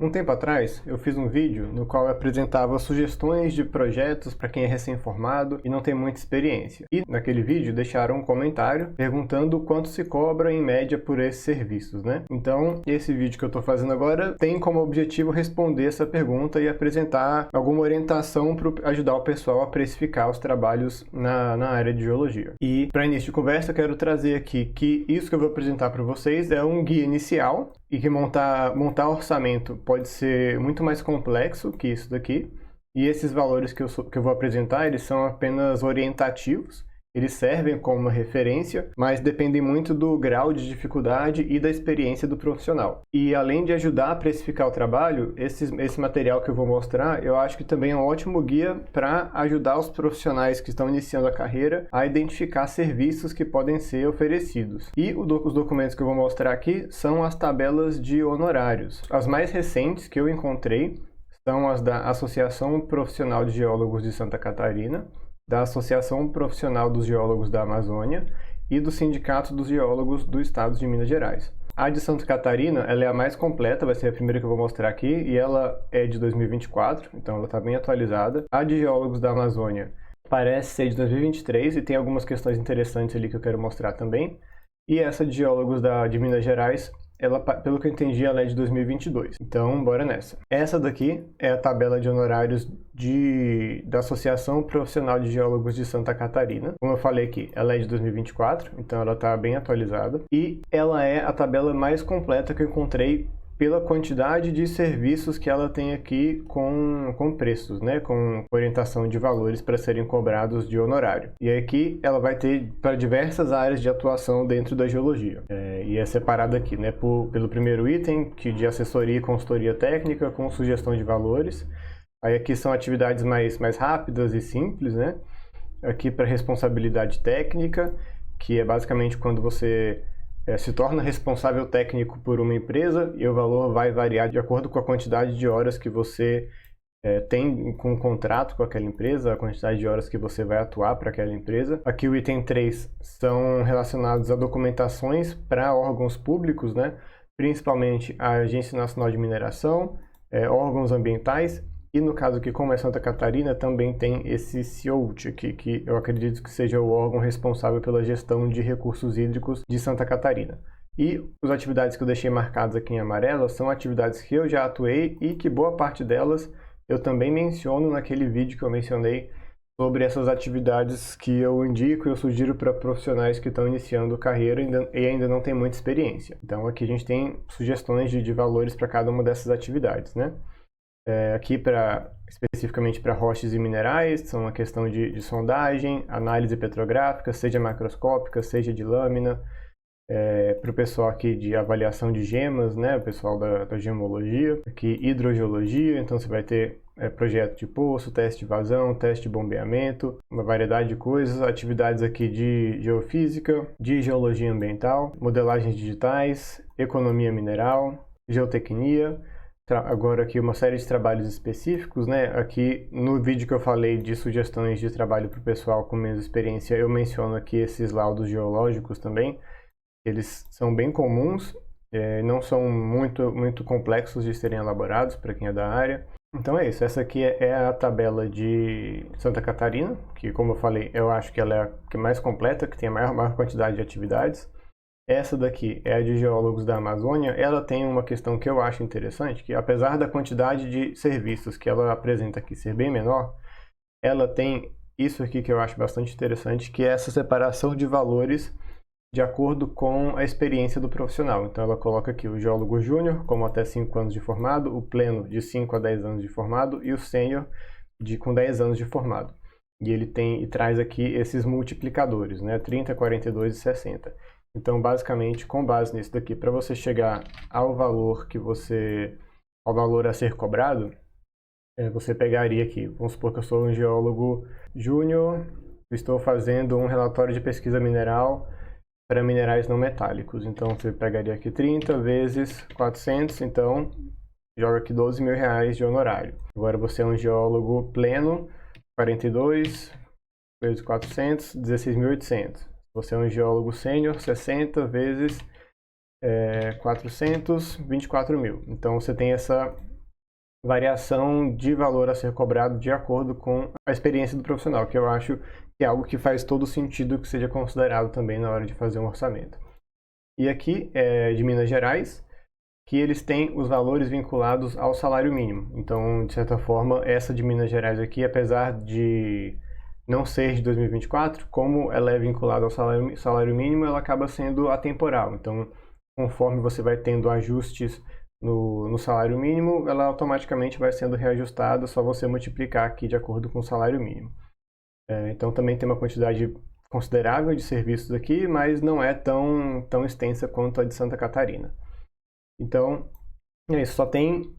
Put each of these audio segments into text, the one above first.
Um tempo atrás, eu fiz um vídeo no qual eu apresentava sugestões de projetos para quem é recém-formado e não tem muita experiência. E naquele vídeo deixaram um comentário perguntando quanto se cobra em média por esses serviços, né? Então, esse vídeo que eu estou fazendo agora tem como objetivo responder essa pergunta e apresentar alguma orientação para ajudar o pessoal a precificar os trabalhos na área de geologia. E para início de conversa, eu quero trazer aqui que isso que eu vou apresentar para vocês é um guia inicial e que montar orçamento pode ser muito mais complexo que isso daqui. E esses valores que eu vou apresentar, eles são apenas orientativos. Eles servem como uma referência, mas dependem muito do grau de dificuldade e da experiência do profissional. E além de ajudar a precificar o trabalho, esse material que eu vou mostrar, eu acho que também é um ótimo guia para ajudar os profissionais que estão iniciando a carreira a identificar serviços que podem ser oferecidos. E os documentos que eu vou mostrar aqui são as tabelas de honorários. As mais recentes que eu encontrei são as da Associação Profissional de Geólogos de Santa Catarina, da Associação Profissional dos Geólogos da Amazônia e do Sindicato dos Geólogos do Estado de Minas Gerais. A de Santa Catarina, ela é a mais completa, vai ser a primeira que eu vou mostrar aqui, e ela é de 2024, então ela está bem atualizada. A de Geólogos da Amazônia parece ser de 2023 e tem algumas questões interessantes ali que eu quero mostrar também. E essa de Geólogos de Minas Gerais, ela, pelo que eu entendi, ela é de 2022. Então, bora nessa. Essa daqui é a tabela de honorários da Associação Profissional de Geólogos de Santa Catarina. Como eu falei aqui, ela é de 2024, então ela está bem atualizada. E ela é a tabela mais completa que eu encontrei pela quantidade de serviços que ela tem aqui com preços, né? Com orientação de valores para serem cobrados de honorário. E aqui ela vai ter para diversas áreas de atuação dentro da geologia. E é separado aqui, né? Pelo primeiro item, que de assessoria e consultoria técnica com sugestão de valores. Aí aqui são atividades mais rápidas e simples, né? Aqui para responsabilidade técnica, que é basicamente quando você se torna responsável técnico por uma empresa e o valor vai variar de acordo com a quantidade de horas que você tem com o contrato com aquela empresa, a quantidade de horas que você vai atuar para aquela empresa. Aqui o item 3 são relacionados a documentações para órgãos públicos, né? Principalmente a Agência Nacional de Mineração, órgãos ambientais. E no caso aqui, como é Santa Catarina, também tem esse CIOUT aqui, que eu acredito que seja o órgão responsável pela gestão de recursos hídricos de Santa Catarina. E as atividades que eu deixei marcadas aqui em amarelo são atividades que eu já atuei e que boa parte delas eu também menciono naquele vídeo que eu mencionei sobre essas atividades que eu indico e eu sugiro para profissionais que estão iniciando carreira e ainda não têm muita experiência. Então aqui a gente tem sugestões de valores para cada uma dessas atividades, né? Aqui especificamente para rochas e minerais, são uma questão de sondagem, análise petrográfica, seja macroscópica, seja de lâmina. Para o pessoal aqui de avaliação de gemas, né, o pessoal da gemologia. Aqui hidrogeologia, então você vai ter projeto de poço, teste de vazão, teste de bombeamento, uma variedade de coisas. Atividades aqui de geofísica, de geologia ambiental, modelagens digitais, economia mineral, geotecnia. Agora aqui uma série de trabalhos específicos, né? Aqui no vídeo que eu falei de sugestões de trabalho para o pessoal com menos experiência, eu menciono aqui esses laudos geológicos também. Eles são bem comuns, não são muito complexos de serem elaborados para quem é da área. Então é isso, essa aqui é a tabela de Santa Catarina, que como eu falei, eu acho que ela é a que mais completa, que tem a maior quantidade de atividades. Essa daqui é a de Geólogos da Amazônia. Ela tem uma questão que eu acho interessante, que apesar da quantidade de serviços que ela apresenta aqui ser bem menor, ela tem isso aqui que eu acho bastante interessante, que é essa separação de valores de acordo com a experiência do profissional. Então ela coloca aqui o geólogo júnior, como até 5 anos de formado, o pleno de 5 a 10 anos de formado e o sênior com 10 anos de formado. E ele traz aqui esses multiplicadores, né? 30, 42 e 60. Então, basicamente, com base nisso daqui, para você chegar ao valor a ser cobrado, você pegaria aqui, vamos supor que eu sou um geólogo júnior, estou fazendo um relatório de pesquisa mineral para minerais não metálicos. Então, você pegaria aqui 30 vezes 400, então, joga aqui R$12.000 de honorário. Agora, você é um geólogo pleno, 42 vezes 400, 16.800. Você é um geólogo sênior, 60 vezes 400, 24 mil. Então você tem variação de valor a ser cobrado de acordo com a experiência do profissional, que eu acho que é algo que faz todo sentido que seja considerado também na hora de fazer um orçamento. E aqui é de Minas Gerais, que eles têm os valores vinculados ao salário mínimo. Então, de certa forma, essa de Minas Gerais aqui, apesar de não ser de 2024, como ela é vinculada ao salário mínimo, ela acaba sendo atemporal. Então, conforme você vai tendo ajustes no salário mínimo, ela automaticamente vai sendo reajustada, só você multiplicar aqui de acordo com o salário mínimo. Então, também tem uma quantidade considerável de serviços aqui, mas não é tão extensa quanto a de Santa Catarina. Então, é isso. Só tem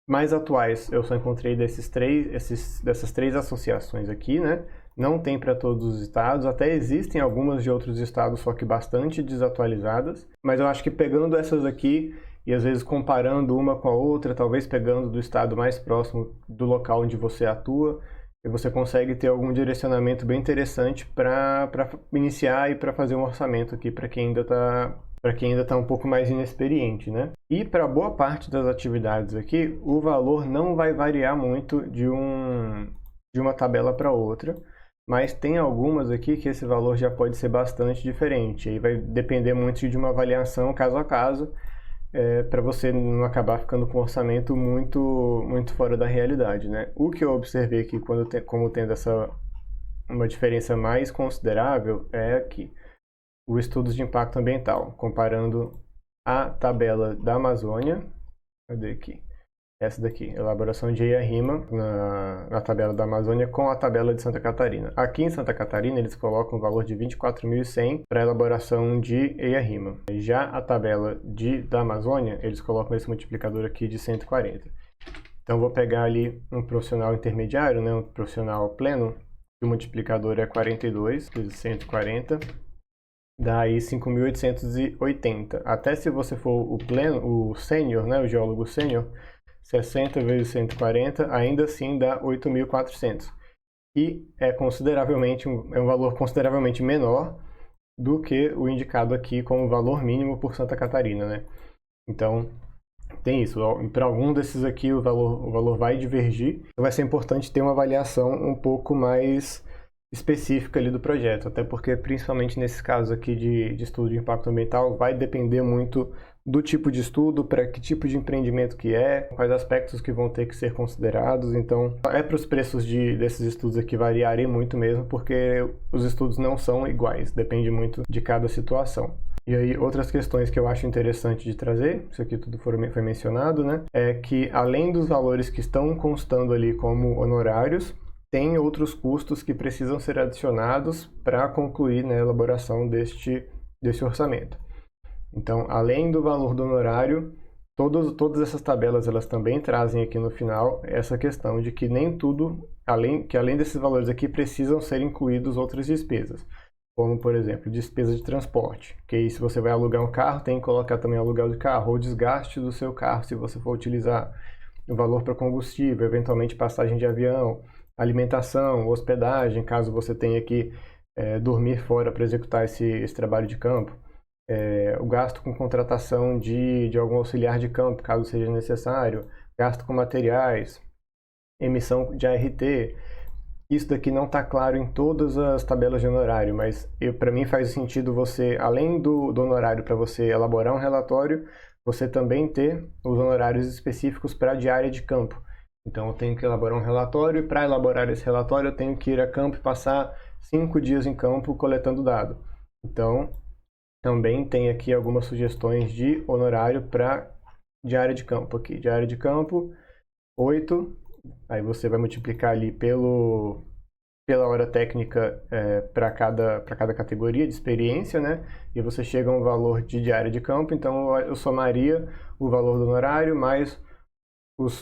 mais atuais, eu só encontrei dessas três associações aqui, né? Não tem para todos os estados, até existem algumas de outros estados, só que bastante desatualizadas. Mas eu acho que pegando essas aqui e às vezes comparando uma com a outra, talvez pegando do estado mais próximo do local onde você atua, e você consegue ter algum direcionamento bem interessante para iniciar e para fazer um orçamento aqui para quem ainda está um pouco mais inexperiente, né? E para boa parte das atividades aqui, o valor não vai variar muito de uma tabela para outra, mas tem algumas aqui que esse valor já pode ser bastante diferente. Aí vai depender muito de uma avaliação caso a caso, para você não acabar ficando com um orçamento muito fora da realidade, né? O que eu observei aqui como tendo uma diferença mais considerável é aqui, o estudos de impacto ambiental, comparando a tabela da Amazônia, cadê aqui? Essa daqui, elaboração de EIA-RIMA na tabela da Amazônia com a tabela de Santa Catarina. Aqui em Santa Catarina eles colocam o valor de 24.100 para elaboração de EIA-RIMA. Já a tabela da Amazônia, eles colocam esse multiplicador aqui de 140. Então vou pegar ali um profissional intermediário, né, um profissional pleno, o multiplicador é 42 vezes 140, dá aí 5.880. Até se você for o sênior, né, o geólogo sênior, 60 vezes 140, ainda assim dá 8.400. E é um valor consideravelmente menor do que o indicado aqui como valor mínimo por Santa Catarina, né? Então, tem isso. Para algum desses aqui o valor vai divergir. Vai ser importante ter uma avaliação um pouco mais específica ali do projeto, até porque principalmente nesses casos aqui de estudo de impacto ambiental vai depender muito do tipo de estudo, para que tipo de empreendimento que é, quais aspectos que vão ter que ser considerados. Então é para os preços desses estudos aqui variarem muito mesmo, porque os estudos não são iguais, depende muito de cada situação. E aí, outras questões que eu acho interessante de trazer, isso aqui tudo foi mencionado, né, é que além dos valores que estão constando ali como honorários, tem outros custos que precisam ser adicionados para concluir, né, a elaboração desse orçamento. Então, além do valor do honorário, todas essas tabelas elas também trazem aqui no final essa questão de que nem tudo, além desses valores aqui, precisam ser incluídos outras despesas, como, por exemplo, despesa de transporte, que aí se você vai alugar um carro, tem que colocar também aluguel de carro, ou desgaste do seu carro, se você for utilizar, o valor para combustível, eventualmente passagem de avião, alimentação, hospedagem, caso você tenha que dormir fora para executar esse trabalho de campo, o gasto com contratação de algum auxiliar de campo, caso seja necessário, gasto com materiais, emissão de ART. Isso daqui não está claro em todas as tabelas de honorário, mas para mim faz sentido você, além do honorário para você elaborar um relatório, você também ter os honorários específicos para a diária de campo. Então eu tenho que elaborar um relatório e para elaborar esse relatório eu tenho que ir a campo e passar 5 dias em campo coletando dado. Então também tem aqui algumas sugestões de honorário para diária de campo aqui. Diária de campo, 8, aí você vai multiplicar ali pela hora técnica para cada categoria de experiência, né? E você chega a um valor de diária de campo, então eu somaria o valor do honorário mais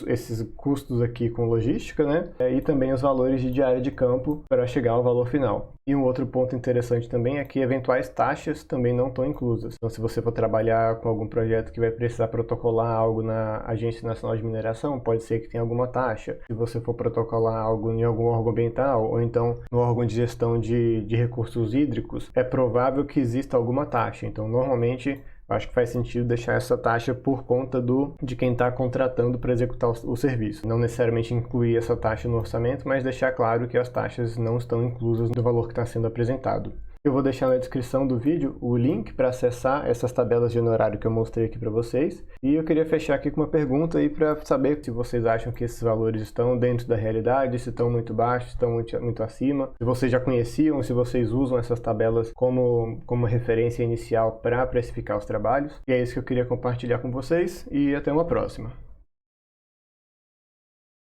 esses custos aqui com logística, né? E também os valores de diária de campo para chegar ao valor final. E um outro ponto interessante também é que eventuais taxas também não estão inclusas. Então, se você for trabalhar com algum projeto que vai precisar protocolar algo na Agência Nacional de Mineração, pode ser que tenha alguma taxa. Se você for protocolar algo em algum órgão ambiental ou então no órgão de gestão de recursos hídricos, é provável que exista alguma taxa. Então, normalmente Eu acho que faz sentido deixar essa taxa por conta de quem está contratando para executar o serviço. Não necessariamente incluir essa taxa no orçamento, mas deixar claro que as taxas não estão inclusas no valor que está sendo apresentado. Eu vou deixar na descrição do vídeo o link para acessar essas tabelas de honorário que eu mostrei aqui para vocês. E eu queria fechar aqui com uma pergunta aí para saber se vocês acham que esses valores estão dentro da realidade, se estão muito baixos, se estão muito acima, se vocês já conheciam, se vocês usam essas tabelas como referência inicial para precificar os trabalhos. E é isso que eu queria compartilhar com vocês e até uma próxima.